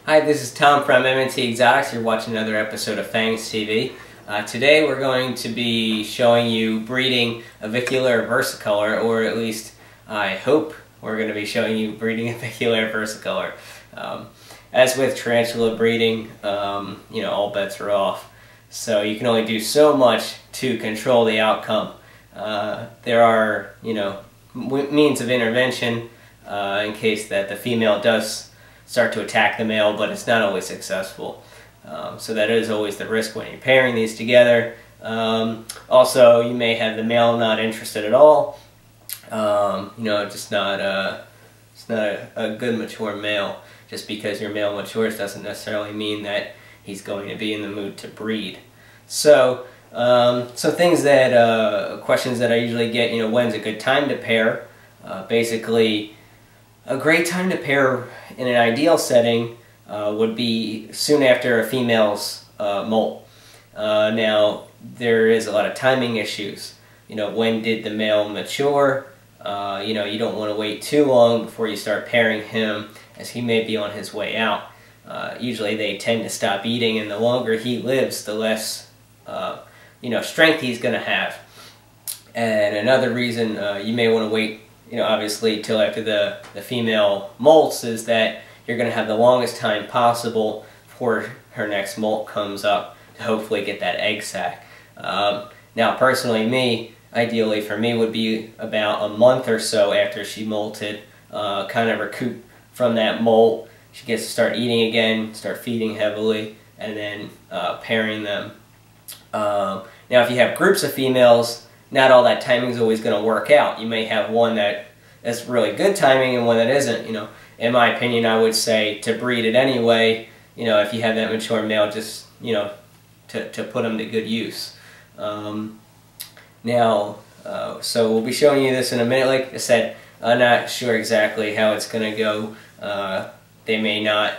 Hi, this is Tom from M&T Exotics. You're watching another episode of Fangztv. Today we're going to be showing you breeding A.versicolor, or at least I hope we're going to be showing you breeding A.versicolor. As with tarantula breeding, all bets are off. So you can only do so much to control the outcome. There are, means of intervention in case that the female does start to attack the male, but it's not always successful. So that is always the risk when you're pairing these together. Also, you may have the male not interested at all. Just not it's not a good mature male. Just because your male matures doesn't necessarily mean that he's going to be in the mood to breed. So, things that questions that I usually get, when's a good time to pair? Basically, a great time to pair in an ideal setting would be soon after a female's molt. Now, there is a lot of timing issues. When did the male mature? You don't want to wait too long before you start pairing him, as he may be on his way out. Usually they tend to stop eating, and the longer he lives, the less strength he's going to have. And another reason you may want to wait obviously till after the female molts is that you're going to have the longest time possible before her next molt comes up to hopefully get that egg sac. Now personally, ideally for me would be about a month or so after she molted, kind of recoup from that molt. She gets to start eating again, start feeding heavily, and then pairing them. Now if you have groups of females, not all that timing is always going to work out. You may have one that's really good timing and one that isn't. In my opinion, I would say to breed it anyway. If you have that mature male, just to put them to good use. So we'll be showing you this in a minute. Like I said, I'm not sure exactly how it's going to go. They may not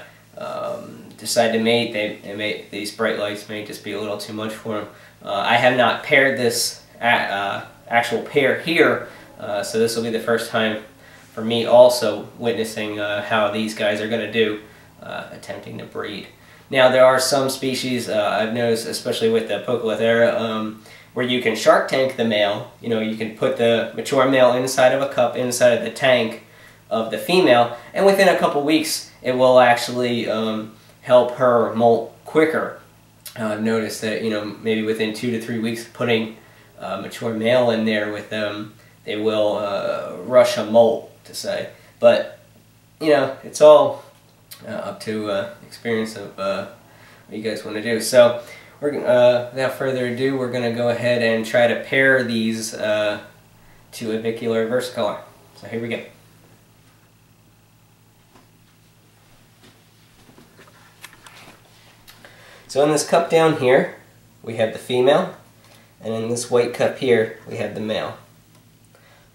decide to mate. These bright lights may just be a little too much for them. I have not paired this actual pair here, so this will be the first time for me also witnessing how these guys are going to do attempting to breed. Now there are some species I've noticed, especially with the Pocolithera, where you can shark tank the male. You can put the mature male inside of a cup, inside of the tank of the female, and within a couple weeks it will actually help her molt quicker. I've noticed that maybe within 2 to 3 weeks putting mature male in there with them, they will rush a molt, to say. But it's all up to experience of what you guys want to do. So we're without further ado, we're going to go ahead and try to pair these to A.versicolor. So here we go. So in this cup down here, we have the female, and in this white cup here, we have the male.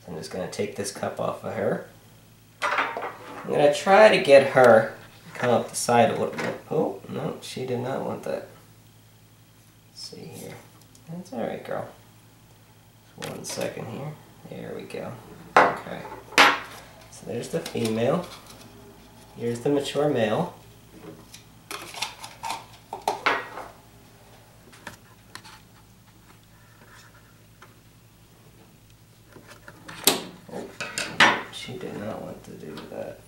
So I'm just going to take this cup off of her. I'm going to try to get her to come up the side a little bit. Oh, no, she did not want that. Let's see here. That's alright, girl. Just 1 second here. There we go. Okay. So there's the female. Here's the mature male. She did not want to do that.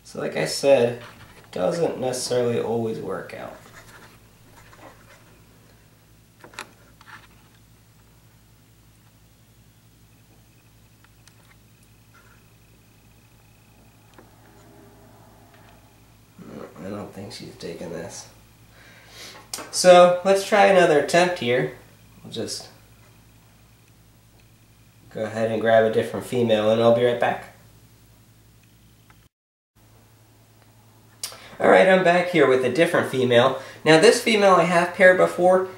So like I said, it doesn't necessarily always work out. No, I don't think she's taking this. So let's try another attempt here. We'll just go ahead and grab a different female, and I'll be right back. Alright, I'm back here with a different female. Now this female I have paired before.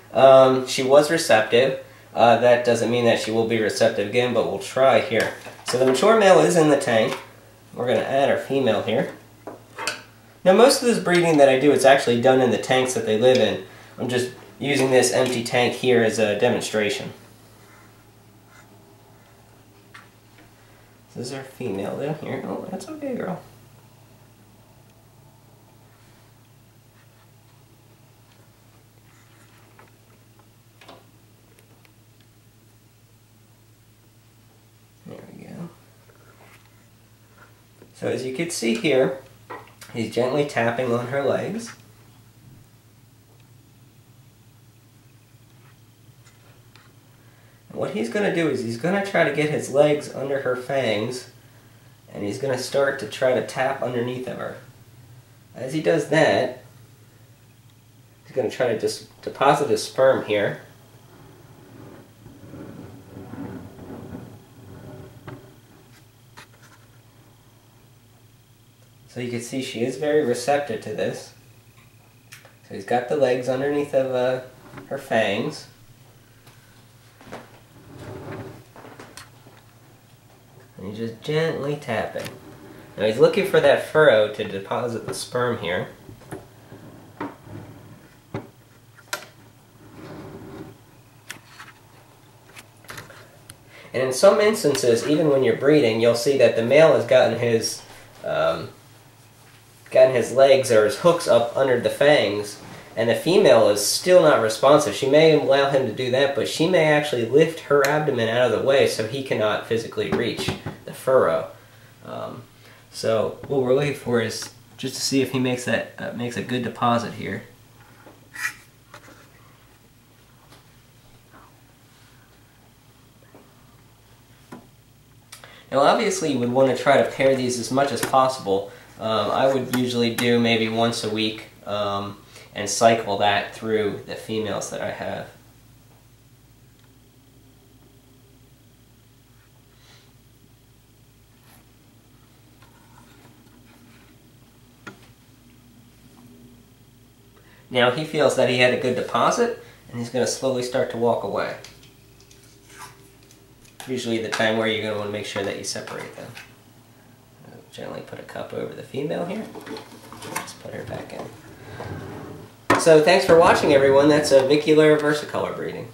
She was receptive. That doesn't mean that she will be receptive again, but we'll try here. So the mature male is in the tank. We're going to add our female here. Now most of this breeding that I do, it's actually done in the tanks that they live in. I'm just using this empty tank here as a demonstration. This is our female down here. Oh, that's okay, girl. So as you can see here, he's gently tapping on her legs. And what he's going to do is he's going to try to get his legs under her fangs, and he's going to start to try to tap underneath of her. As he does that, he's going to try to just deposit his sperm here. So you can see she is very receptive to this. So he's got the legs underneath of her fangs. And he's just gently tapping. Now he's looking for that furrow to deposit the sperm here. And in some instances, even when you're breeding, you'll see that the male has gotten his legs or his hooks up under the fangs, and the female is still not responsive. She may allow him to do that, but she may actually lift her abdomen out of the way so he cannot physically reach the furrow. So what we're looking for is just to see if he makes that makes a good deposit here. Now obviously you would want to try to pair these as much as possible. I would usually do maybe once a week and cycle that through the females that I have. Now he feels that he had a good deposit, and he's going to slowly start to walk away. Usually the time where you're going to want to make sure that you separate them. Gently put a cup over the female here. Just put her back in. So thanks for watching, everyone. That's A.versicolor breeding.